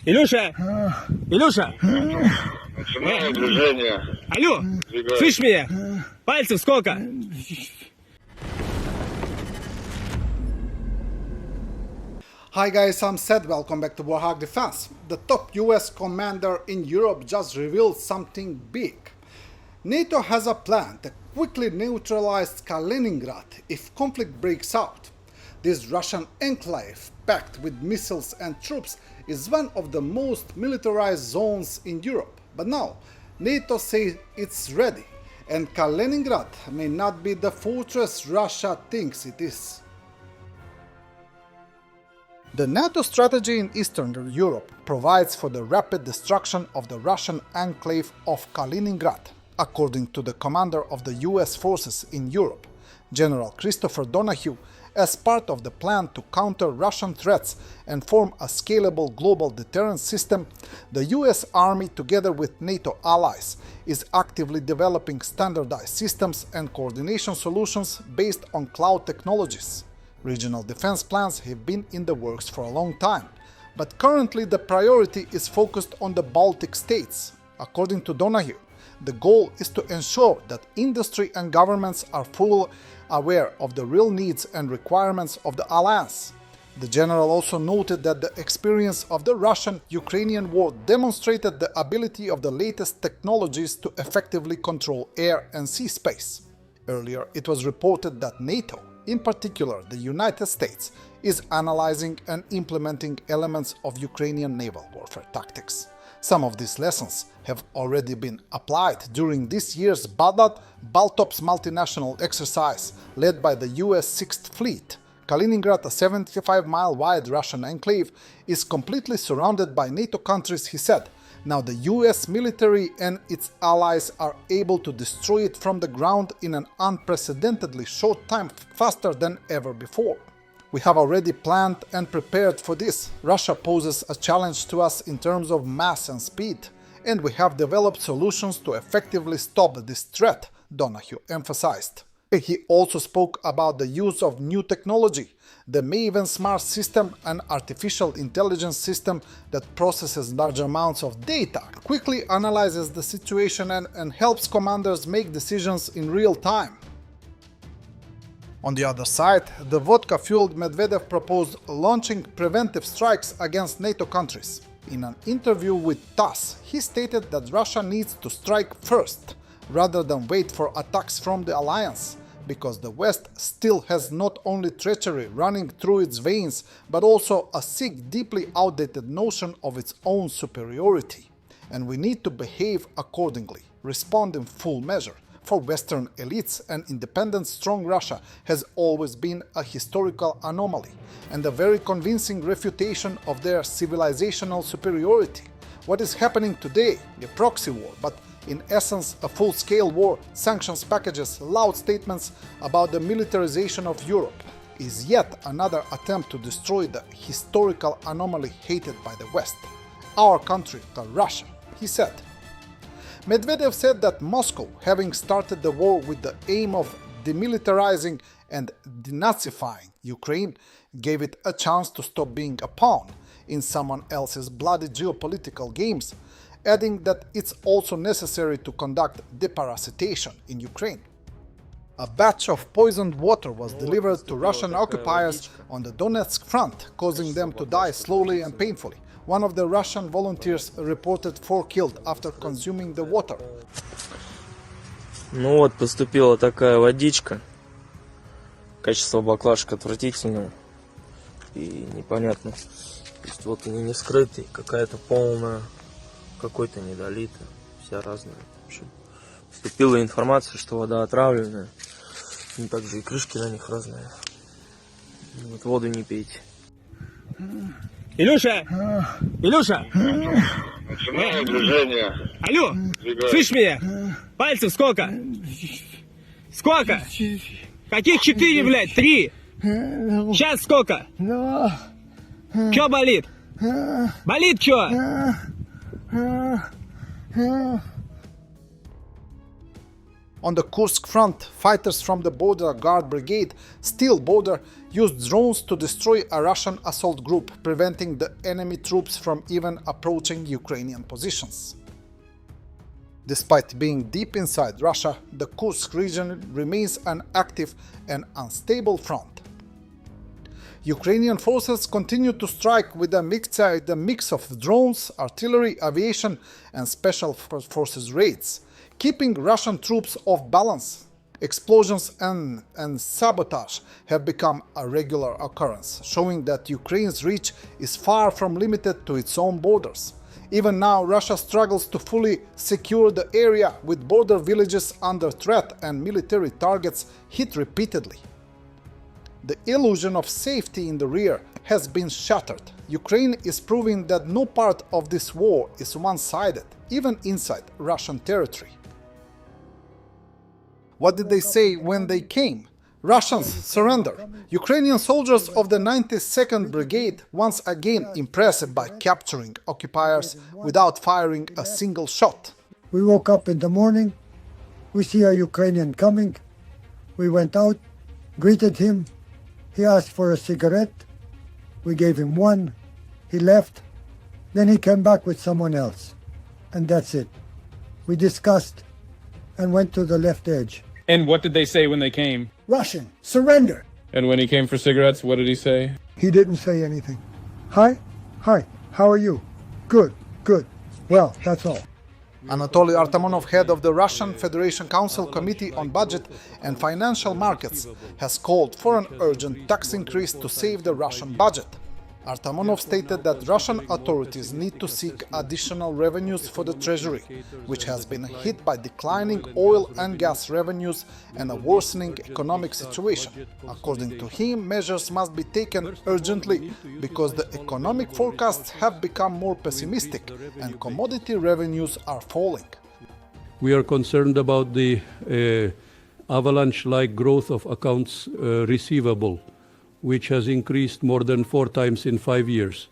Илюша! Илюша! Начинаю движение. Алло! Двигаюсь. Слышь меня? Пальцев сколько? Hi guys, I'm Seth. Welcome back to Warthog Defense. The top US commander in Europe just revealed something big. NATO has a plan to quickly neutralize Kaliningrad if conflict breaks out. This Russian enclave, packed with missiles and troops, is one of the most militarized zones in Europe. But now, NATO says it's ready, and Kaliningrad may not be the fortress Russia thinks it is. The NATO strategy in Eastern Europe provides for the rapid destruction of the Russian enclave of Kaliningrad, according to the commander of the US forces in Europe, General Christopher Donahue, as part of the plan to counter Russian threats and form a scalable global deterrence system. The US Army, together with NATO allies, is actively developing standardized systems and coordination solutions based on cloud technologies. Regional defense plans have been in the works for a long time, but currently the priority is focused on the Baltic states. According to Donahue, the goal is to ensure that industry and governments are fully aware of the real needs and requirements of the alliance. The general also noted that the experience of the Russian-Ukrainian war demonstrated the ability of the latest technologies to effectively control air and sea space. Earlier, it was reported that NATO, in particular the United States, is analyzing and implementing elements of Ukrainian naval warfare tactics. Some of these lessons have already been applied during this year's Baltops multinational exercise led by the US 6th Fleet. Kaliningrad, a 75-mile wide Russian enclave, is completely surrounded by NATO countries, he said. Now the US military and its allies are able to destroy it from the ground in an unprecedentedly short time, faster than ever before. We have already planned and prepared for this. Russia poses a challenge to us in terms of mass and speed, and we have developed solutions to effectively stop this threat, Donahue emphasized. He also spoke about the use of new technology, the Maven Smart system, an artificial intelligence system that processes large amounts of data, quickly analyzes the situation and helps commanders make decisions in real time. On the other side, the vodka-fueled Medvedev proposed launching preventive strikes against NATO countries. In an interview with TASS, he stated that Russia needs to strike first, rather than wait for attacks from the alliance, because the West still has not only treachery running through its veins, but also a sick, deeply outdated notion of its own superiority. And we need to behave accordingly, respond in full measure. For Western elites, an independent, strong Russia has always been a historical anomaly and a very convincing refutation of their civilizational superiority. What is happening today, a proxy war, but in essence a full-scale war, sanctions packages, loud statements about the militarization of Europe, is yet another attempt to destroy the historical anomaly hated by the West. Our country, Russia, he said. Medvedev said that Moscow, having started the war with the aim of demilitarizing and denazifying Ukraine, gave it a chance to stop being a pawn in someone else's bloody geopolitical games, adding that it's also necessary to conduct deparasitation in Ukraine. A batch of poisoned water was delivered to Russian occupiers on the Donetsk front, causing them to die slowly and painfully. One of the Russian volunteers reported 4 killed after consuming the water. Ну вот, поступила такая водичка. Качество баклажек отвратительное. И непонятно. То есть вот они не вскрытые, какая-то полная, какой-то недолитая. Вся разная. В общем, поступила информация, что вода отравленная. Ну, также и крышки на них разные. Вот воду не пейте. Илюша! Илюша! Начинаю движение. Алло! Двигаюсь. Слышь меня? Пальцев сколько? Сколько? Каких 4, блядь? 3? Сейчас сколько? Чё болит? Болит чё? On the Kursk front, fighters from the Border Guard Brigade, Steel Border, used drones to destroy a Russian assault group, preventing the enemy troops from even approaching Ukrainian positions. Despite being deep inside Russia, the Kursk region remains an active and unstable front. Ukrainian forces continue to strike with a mix of drones, artillery, aviation, and special forces raids, keeping Russian troops off balance. Explosions and sabotage have become a regular occurrence, showing that Ukraine's reach is far from limited to its own borders. Even now, Russia struggles to fully secure the area, with border villages under threat and military targets hit repeatedly. The illusion of safety in the rear has been shattered. Ukraine is proving that no part of this war is one-sided, even inside Russian territory. What did they say when they came? Russians surrender. Ukrainian soldiers of the 92nd Brigade once again impressed by capturing occupiers without firing a single shot. We woke up in the morning, we see a Ukrainian coming, we went out, greeted him, he asked for a cigarette, we gave him one, he left, then he came back with someone else, and that's it. We discussed and went to the left edge. And what did they say when they came? Russian, surrender! And when he came for cigarettes, what did he say? He didn't say anything. Hi, how are you? Good, well, that's all. Anatoly Artamonov, head of the Russian Federation Council Committee on Budget and Financial Markets, has called for an urgent tax increase to save the Russian budget. Artamonov stated that Russian authorities need to seek additional revenues for the treasury, which has been hit by declining oil and gas revenues and a worsening economic situation. According to him, measures must be taken urgently because the economic forecasts have become more pessimistic and commodity revenues are falling. We are concerned about the avalanche-like growth of accounts receivable, which has increased more than 4 times in 5 years.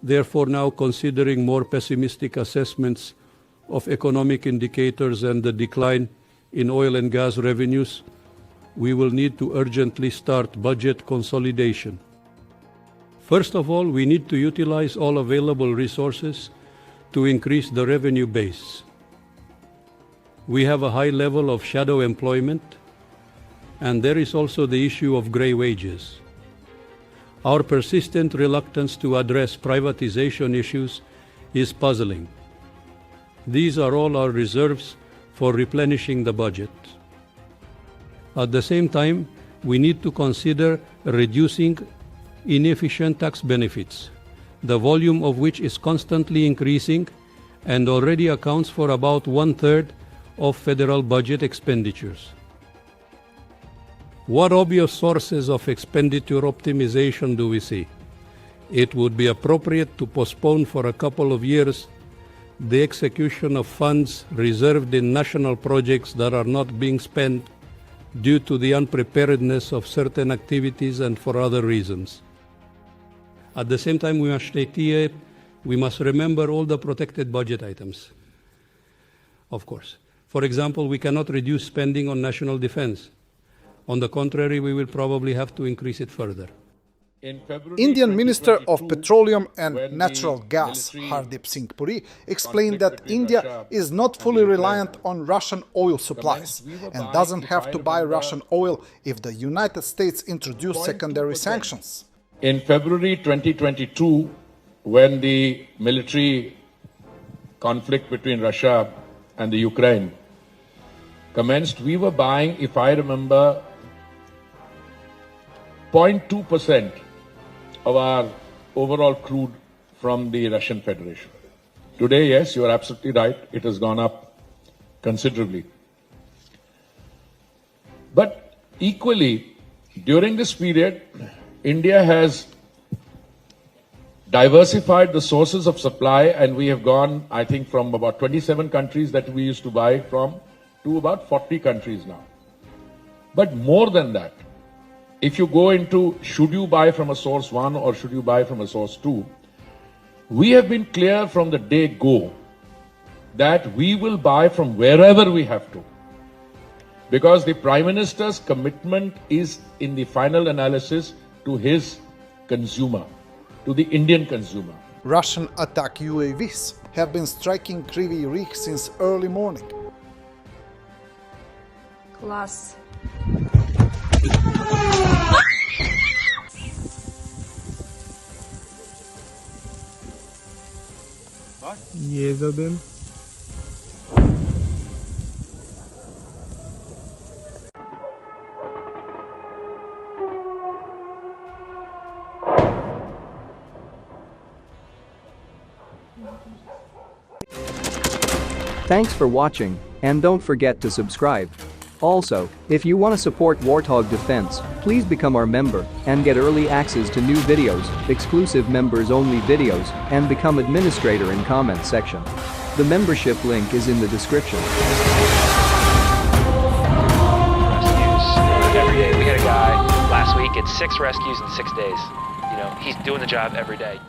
Therefore, now considering more pessimistic assessments of economic indicators and the decline in oil and gas revenues, we will need to urgently start budget consolidation. First of all, we need to utilize all available resources to increase the revenue base. We have a high level of shadow employment, and there is also the issue of grey wages. Our persistent reluctance to address privatization issues is puzzling. These are all our reserves for replenishing the budget. At the same time, we need to consider reducing inefficient tax benefits, the volume of which is constantly increasing and already accounts for about 1/3 of federal budget expenditures. What obvious sources of expenditure optimization do we see? It would be appropriate to postpone for a couple of years the execution of funds reserved in national projects that are not being spent due to the unpreparedness of certain activities and for other reasons. At the same time, we must remember all the protected budget items. Of course. For example, we cannot reduce spending on national defense. On the contrary, we will probably have to increase it further. Indian Minister of Petroleum and Natural Gas, Hardeep Singh Puri, explained that India is not fully reliant on Russian oil supplies and doesn't have to buy Russian oil if the United States introduce secondary sanctions. In February 2022, when the military conflict between Russia and the Ukraine commenced, we were buying, if I remember, 0.2% of our overall crude from the Russian Federation. Today, yes, you are absolutely right, it has gone up considerably. But equally, during this period, India has diversified the sources of supply, and we have gone, I think, from about 27 countries that we used to buy from to about 40 countries now. But more than that, if you go into should you buy from a source 1 or should you buy from a source 2, we have been clear from the day go that we will buy from wherever we have to. because the Prime Minister's commitment is in the final analysis to his consumer, to the Indian consumer. Russian attack UAVs have been striking Kryvyi Rih since early morning. Класс. Есть один. Thanks for watching, and don't forget to subscribe. Also, if you want to support Warthog Defense, please become our member and get early access to new videos, exclusive members-only videos, and become administrator in comment section. The membership link is in the description. Rescues every day. We had a guy last week at 6 rescues in 6 days. You know, he's doing the job every day.